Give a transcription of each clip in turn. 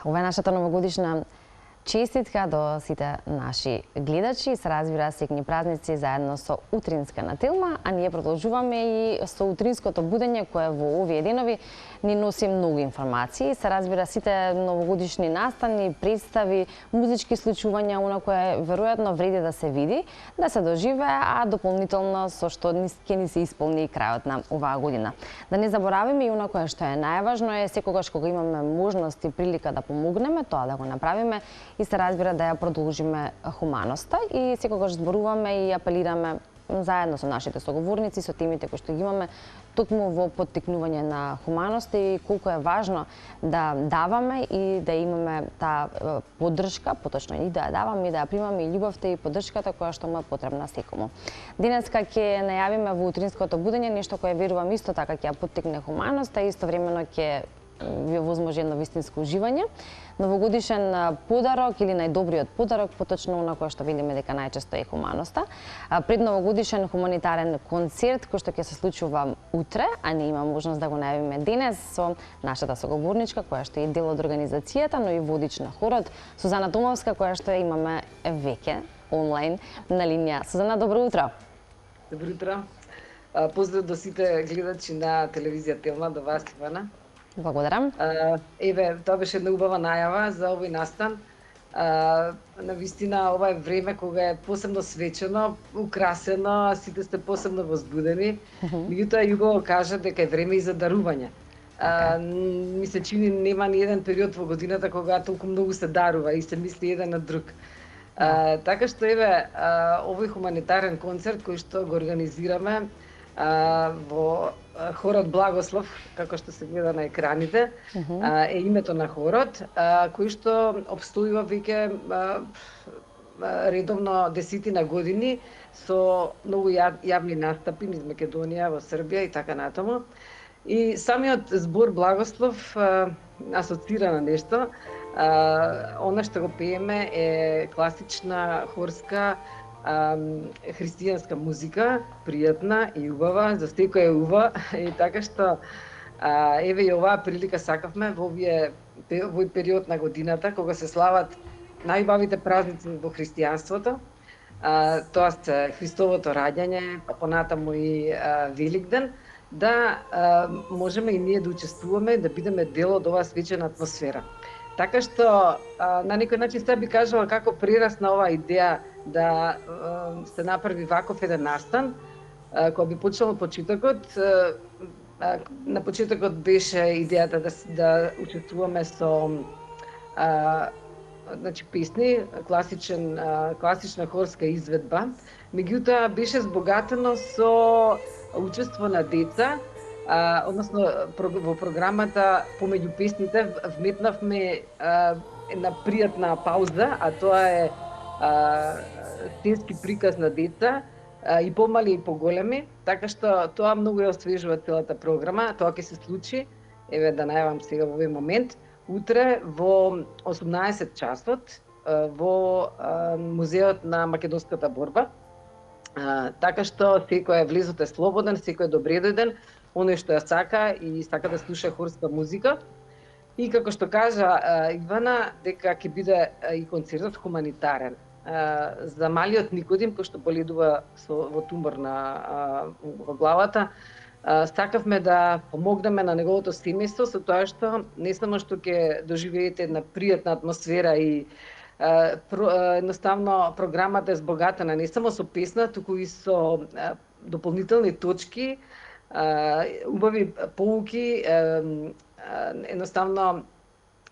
Ова е нашата новогодишна честитка до сите наши гледачи. Се разбира, секни празници заедно со утринска на Телма, а ние продолжуваме и со утринското будење кое во овие денови ни носи многу информации. Се разбира, сите новогодишни настани, представи, музички случувања, она кое веројатно вреди да се види, да се доживее, а дополнително со што ќе ни се исполни крајот на оваа година. Да не заборавиме и она кое што е најважно е секогаш кога имаме можност и прилика да помогнеме, тоа да го направиме и се разбира да ја продолжиме хуманоста и секогаш зборуваме и апелираме заедно со нашите соговорници, со темите кои што ги имаме, токму во поттикнување на хуманоста и колку е важно да даваме и да имаме таа поддршка, поточно и да ја даваме и да ја примаме и љубовта и поддршката која што му е потребна секому. Денеска ќе најавиме во утринското будење нешто кое верувам исто така ќе ја поттикне хуманоста и истовремено ќе ви овозможи едно вистинско уживање. Новогодишен подарок или најдобриот подарок, поточно на кој што видиме дека најчесто е хуманоста. Предновогодишен хуманитарен концерт кој што ќе се случува утре, а не има можност да го најавиме денес со нашата соговорничка која што е дел од организацијата, но и водич на хорот Сузана Томовска која што имаме веќе онлайн на линија. Сузана, добро утро. Добро утро. Поздрав до сите гледачи на телевизија Телма, до вас, Ивана. Благодарам. Еве, тоа беше една убава најава за овој настан. Навистина, ова е време кога е посебно свечено, украсено, сите сте посебно возбудени. Меѓутоа, Југо кажа дека е време и за дарување. Ми се чини нема ни еден период во годината кога толку многу се дарува и се мисли еден на друг. Така што, еве, овој хуманитарен концерт кој што го организираме во хорот Благослов, како што се гледа на екраните, е името на хорот, кој што обстојува веќе редовно десетина години со многу јавни настапи низ Македонија, во Србија и така натаму. И самиот збор Благослов асоцира на нешто. Она што го пееме е класична хорска христијанска музика, пријатна и убава, за секој е убава и така што еве и оваа прилика сакавме во овој период на годината кога се слават најубавите празници во христијанството. Тоа се Христовото раѓање, па понатаму и Великден, да можеме и ние да учествуваме, да бидеме дел од оваа свечена атмосфера. Така што на некој начин се би кажала како прерасна оваа идеја да се направи ваков еден настан, кој би почнал почетокот. На почетокот беше идејата да учествуваме со песни, класична хорска изведба. Меѓутоа беше збогатено со учество на деца, односно во програмата помеѓу песните вметнавме една пријатна пауза, а тоа е сценски приказ на деца, и помали и поголеми, така што тоа многу ја освежува целата програма. Тоа ќе се случи, еве да најавам сега во овој момент, утре во 18 часот во Музеот на македонската борба. Така што секој влезот е слободен, секој е добредојден, оној што ја сака и сака да слуша хорска музика. И како што кажа Ивана, дека ќе биде и концертот хуманитарен. За малиот Никодим, кој што боледува во тумор во главата, сакавме да помогнеме на неговото семејство со тоа што не само што ќе доживеете една пријатна атмосфера и едноставно програмата е збогатена не само со песна, туку и со дополнителни точки, убави поуки, едноставно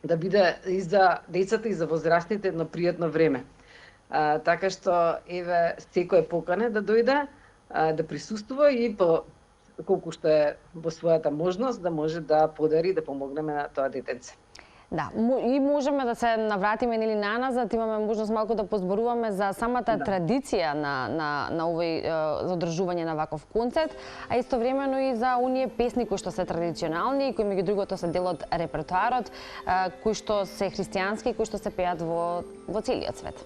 да биде и за децата и за возрастните едно пријатно време. Така што еве секој е поканет да дојде, да присуствува и колку што е во својата можност да може да подари, да помогнеме на тоа детенце. Да, и можеме да се навратиме нели наназад, имаме можност малку да позборуваме за самата традиција на овој задржување на ваков концерт, а истовремено и за оние песни кои што се традиционални и кои меѓу другото се дел од репертоарот, кои што се христијански и кои што се пеат во целиот свет.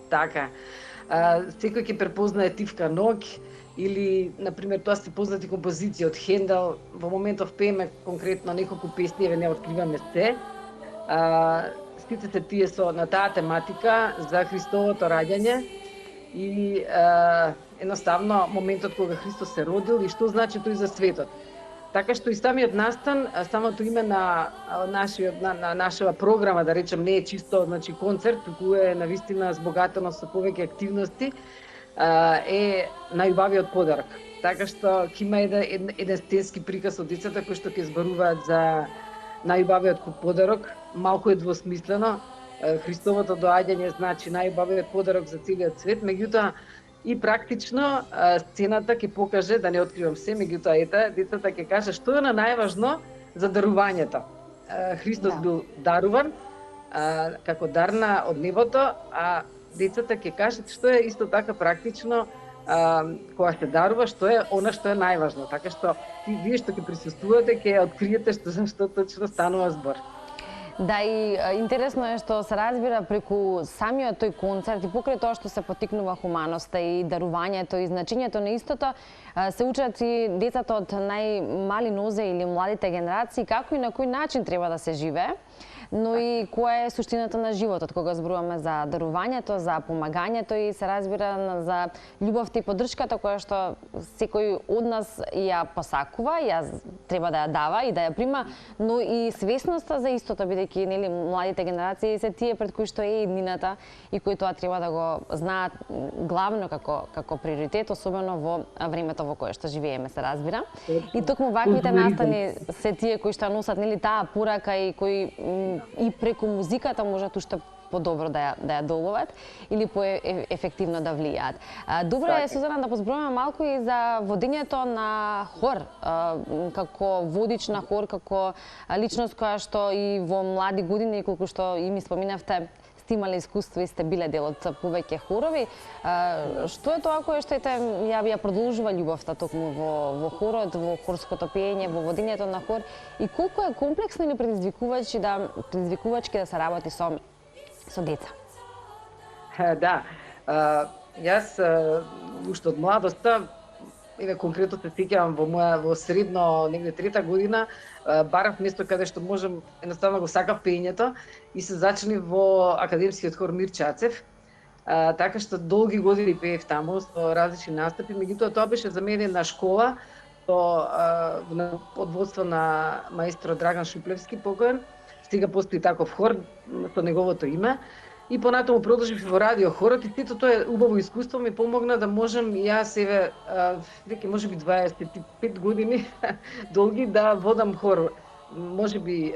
Така. Секој ќе препознае Тивка ноќ или, например, тоа се познати композиции од Хендел. Во моментов пееме конкретно неколку песни, еве не откриваме се. Сите се тие со на таа тематика за Христовото раѓање и едноставно моментот кога Христос се родил и што значи тој за светот. Така што и самиот настан, самото име на нашава програма, да речем, не е чисто концерт, туку е навистина збогатено со повеќе активности, е најубавиот подарок. Така што ќе има еден стенски приказ од децата кои што ќе зборуваат за најубавиот подарок. Малку е двосмислено. Христовото доаѓање значи најубавиот подарок за целиот свет, меѓутоа и практично сцената ќе покаже, да не откривам се, меѓутоа децата ќе кажа што е на најважно за дарувањето. Христос бил даруван како дарна од небото, а децата ќе кажат што е исто така практично кога се дарува, што е она што е најважно. Така што вие што ќе присуствувате ќе откриете за што точно станува збор. Да, и интересно е што се разбира преку самиот тој концерт и покрај тоа што се поттикнува хуманоста и дарувањето и значењето на истото, се учат и децата од најмали нозе или младите генерации како и на кој начин треба да се живее, но и која е суштината на животот кога зборуваме за дарувањето, за помагањето и се разбира за љубовта и поддршката која што секој од нас ја посакува, ја треба да ја дава и да ја прима, но и свесноста за истото, бидејќи нели младите генерации се тие пред кои што е иднината и кои тоа треба да го знаат главно како приоритет, особено во времето во кое што живееме, се разбира. И токму ваквите настани се тие кои што носат нели таа порака и кои и преку музиката можат уште подобро да ја доловат или поефективно да влијаат. Добро е, Сузана, да позборуваме малку и за водењето на хор, како водич на хор, како личност која што и во млади години, колку што и ми споминавте, сте имале искуство и сте биле дел од повеќе хорови. Што е тоа кое што ја продолжува љубовта токму во хорот, во хорското пеење, во водењето на хор и колку е комплексно или предизвикувачки да се работи со деца? Да, јас уште од младоста, конкретно се сеќавам во средно, негде трета година, барав место каде што можам, едноставно го сакав пеењето и се зачнив во академскиот хор Мир Чацев. Така што долги години пеев таму со различни настапи, меѓутоа тоа беше за мене една школа под водство на маестро Драган Шуплевски покоен. Сега постои таков хор со неговото име. И понатаму продолжив во радио хорот и сето тоа е убаво искуство, ми помогна да можам и јас веќе можеби 25 години долги да водам хор. Можеби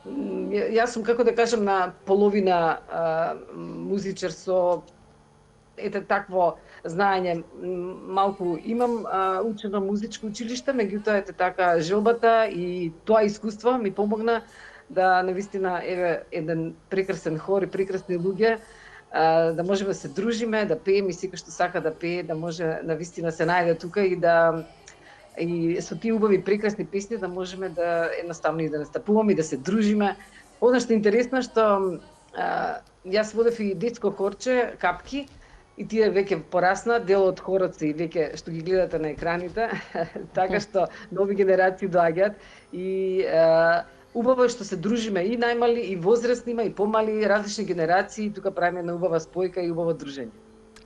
јас сум, како да кажам, на половина музичар со такво знаење. Малку имам учено музичко училиште, меѓутоа така желбата и тоа искуство ми помогна да навистина еден прекрасен хор и прекрасни луѓе, да можеме да се дружиме, да пееме и секој што сака да пее, да може навистина се најде тука и со тие убави прекрасни песни да можеме да едноставно и да настапуваме и да се дружиме. Она што е интересно што јас водев и детско хорче Капки и тие веќе порасна, дел од хорот се и веќе што ги гледате на екраните, така што нови генерации доаѓаат и убаво е што се дружиме и најмали, и возрастни, и помали, различни генерации, тука правиме една убава спојка и убаво дружење.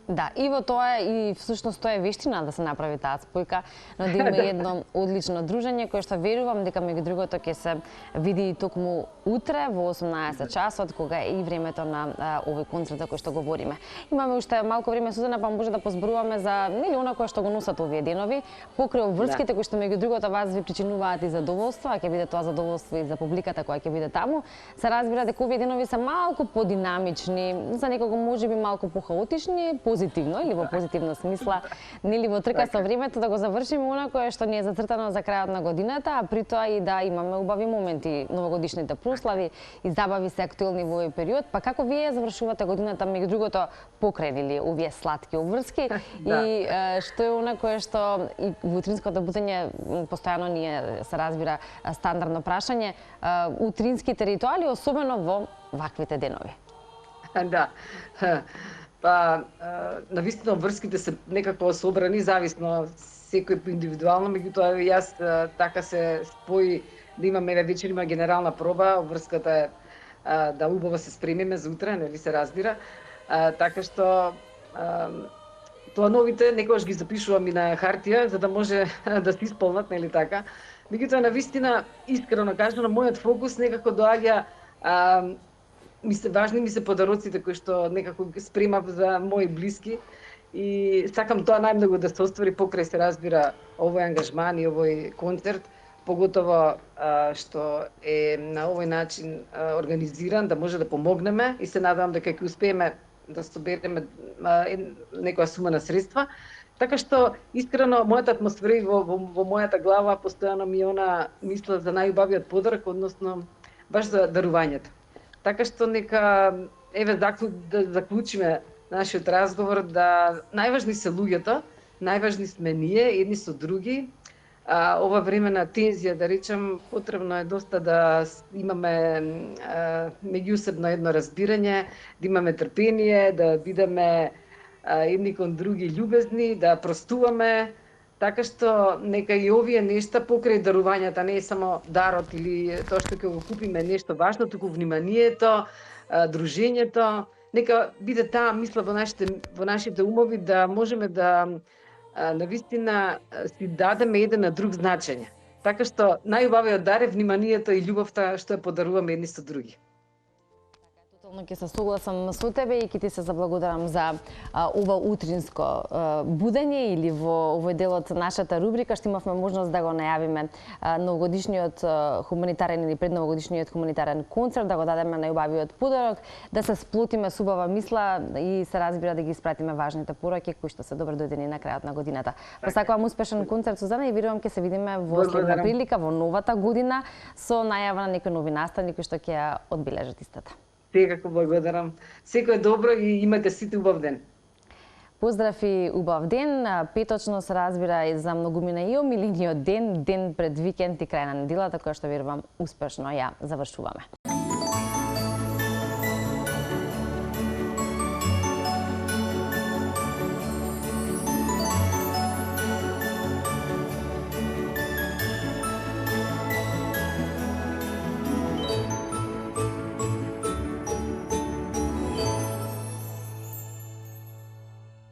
Да, и во тоа и всушност тоа е вештина да се направи таа спојка, но да има едно одлично дружење кое што верувам дека меѓу другото ќе се види и токму утре во 18 часот кога е и времето на овој концерт за кој што говориме. Имаме уште малку време, Сузана, па може да позборуваме за нели она кое што го носат овие денови, покрај обврските кои што меѓу другото вас ви причинуваат и задоволство, а ќе биде тоа задоволство и за публиката која ќе биде таму. Се разбира дека овие денови се малку подинамични, за некого можеби малку похаотични, позитивно или во позитивна смисла, нели во трка со времето да го завршиме она кое што ни е зацртано за крајот на годината, а при тоа и да имаме убави моменти, новогодишните прослави и забави се актуелни во овој период. Па како вие завршувате годината меѓу другото покрај нели овие сладки обврски и што е она кое што и во утринското будење постојано ни е, се разбира, стандардно прашање, утринските ритуали, особено во ваквите денови? Да. Па, навистина обврските се некако собрани, зависно секој индивидуално, меѓутоа јас така се спои да имаме вечер има генерална проба, обврската е да убаво се спремиме за утре, нели се разбира. Така што тоа новите некогаш ги запишувам и на хартија за да може да се исполнат, нели така. Меѓутоа навистина искрено кажано мојот фокус некако доаѓа важни ми се подароците кои што некако спремав за мои блиски и сакам тоа најмногу да се оствари покрај се разбира овој ангажман и овој концерт, поготово што е на овој начин организиран да може да помогнеме и се надевам дека ќе успееме да собереме некоја сума на средства. Така што искрено мојата атмосфера и во мојата глава постојано ми она мисла за најубавиот подарок, односно баш за дарувањето. Така што нека еве да заклучиме нашиот разговор да најважни се луѓето, најважни сме ние едни со други. Ова време на тензија, да речем, потребно е доста да имаме меѓусебно едно разбирање, да имаме трпение, да бидеме едни кон други љубезни, да простуваме, така што нека и овие нешта покрај дарувањата не е само дарот или тоа што ќе го купиме нешто важно, туку вниманието, дружењето, нека биде таа мисла во нашите умови да можеме да навистина си дадеме еден на друг значење. Така што најубавиот дар е вниманието и љубовта што ја подаруваме едни со други. Тотално ќе се согласам со тебе и ќе ти се заблагодарам за ова утринско будење или во овој дел од нашата рубрика што имавме можност да го најавиме новогодишниот хуманитарен или предновогодишниот хуманитарен концерт, да го дадеме најубавиот подарок, да се сплотиме с убава мисла и се разбира да ги испратиме важните пораки кои што се добро дојдени на крајот на годината. Посакувам успешен концерт, Сузана, и верувам ќе се видиме во следна прилика во новата година со најава на некои нови настани кои што ќе ја одбележат истата. Секако благодарам. Секој добро и имате сите убав ден. Поздрав и убав ден. Петочно се разбира и за многумина и омилениот ден пред викенд и крај на неделата, која што верувам успешно ја завршуваме.